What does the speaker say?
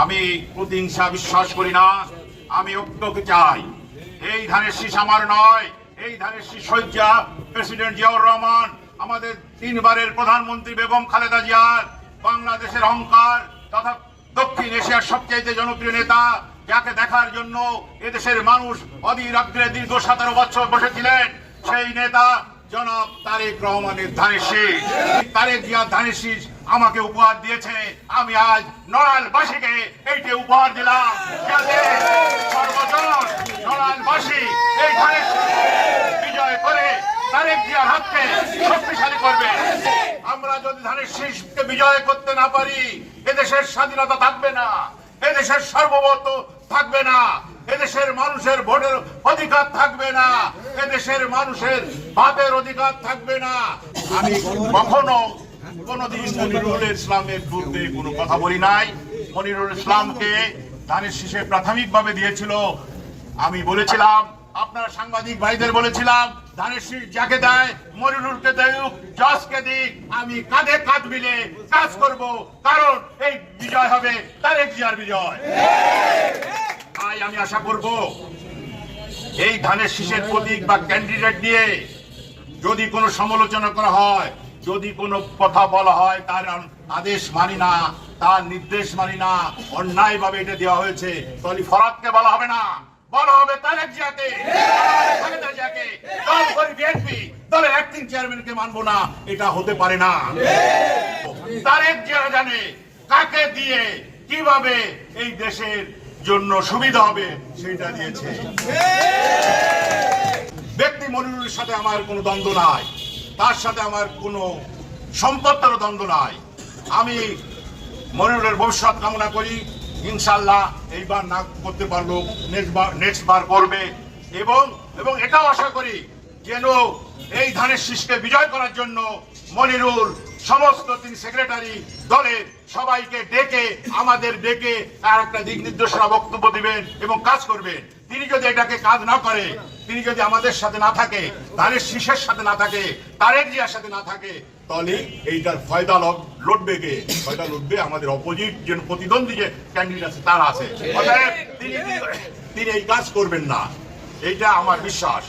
আমি প্রতিহিংসা বিশ্বাস করি না, আমি ঐক্যকে চাই। এই ধানের শীষ আমার নয়, এই ধানের শীষ শয্যা প্রেসিডেন্ট জিয়াউর রহমান, আমাদের 3 বারের প্রধানমন্ত্রী বেগম খালেদা জিয়ার, বাংলাদেশের অহংকার তথা দক্ষিণ এশিয়ার সবচেয়ে জনপ্রিয় নেতা, যাকে দেখার জন্য এদেশের মানুষ অধীর আগ্রহে দীর্ঘ 17 বছর বসেছিলেন, সেই নেতা জনাব তারেক রহমানের ধানের শীষ। তারেক জিয়ার ধানের শীষ আমাকে উপহার দিয়েছে, আমি আজ নড়াইলবাসীকে এইটি উপহার দিলাম, যাতে সর্বজন নড়াইলবাসী এই ধানের শীষ বিজয় করে তারেক জিয়ার হাতকে শক্তিশালী করবে। আমরা যদি ধানের শীষকে বিজয় করতে না পারি, এদেশের স্বাধীনতা থাকবে না, এদেশের সার্বভৌমত্ব থাকবে না, এদেশের মানুষের ভোটের অধিকার থাকবে না, এদেশের মানুষের ভাতের অধিকার থাকবে না। আমি কখনো কোনদিন মনিরুল ইসলামের বিরুদ্ধে কোনো কথা বলি নাই। মনিরুল ইসলামকে ধানের শীষে প্রাথমিকভাবে দিয়েছিল, আমি বলেছিলাম, আপনার সাংবাদিক ভাইদের বলেছিলাম, ধানের শীষ যাকে দেয় মনিরুলকে দেউক, জজকে দিক, আমি কাঁধে কাঁধ মিলে কাজ করব, কারণ এই বিজয় হবে তারেক জিয়ার বিজয়। তাই আমি আশা করব এই ধানের শীষের প্রতীক বা ক্যান্ডিডেট নিয়ে যদি কোনো সমালোচনা করা হয়, যদি কোনো কথা বলা হয়, তার আদেশ মানি না, তার নির্দেশ মানি না, অন্যায় ভাবে এটা দেওয়া হয়েছে, তাহলে ফরাদকে বলা হবে না, বলা হবে তারেক জিয়াকে, খালেদা জিয়াকে। দল করে বিএনপি দলের অ্যাক্টিং চেয়ারম্যানকে মানবো না, এটা হতে পারে না। তারেক জিয়া জানে কাকে দিয়ে কিভাবে এই দেশের জন্য সুবিধা হবে সেটা দিয়েছে। ব্যক্তি মনিরুলের সাথে আমার কোনো দ্বন্দ্ব নাই, তার সাথে আমার কোনো সম্পর্কের দ্বন্দ্ব নাই। আমি মনিরুলের ভবিষ্যৎ কামনা করি, ইনশাআল্লাহ এইবার না করতে পারলো নেক্সট বার করবে, এবং এটাও আশা করি যেন এই ধানের শীষকে বিজয় করার জন্য মনিরুল সমস্ত 3 সেক্রেটারি দলের সবাইকে ডেকে আমাদের ডেকে তার একটা দিক নির্দেশনা বক্তব্য দিবেন এবং কাজ করবেন। তিনি যদি এটাকে কাজ না করে, তিনি যদি আমাদের সাথে না থাকে, ধানের শীষের সাথে না থাকে, তারেক জিয়ার সাথে না থাকে, তাহলে এইটার ফয়দা লুটবে কে? ফয়দা লুটবে আমাদের অপোজিট যে প্রতিদ্বন্দ্বী যে ক্যান্ডিডেট আছে তারা আছে। অতএব তিনি এই কাজ করবেন না, এইটা আমার বিশ্বাস।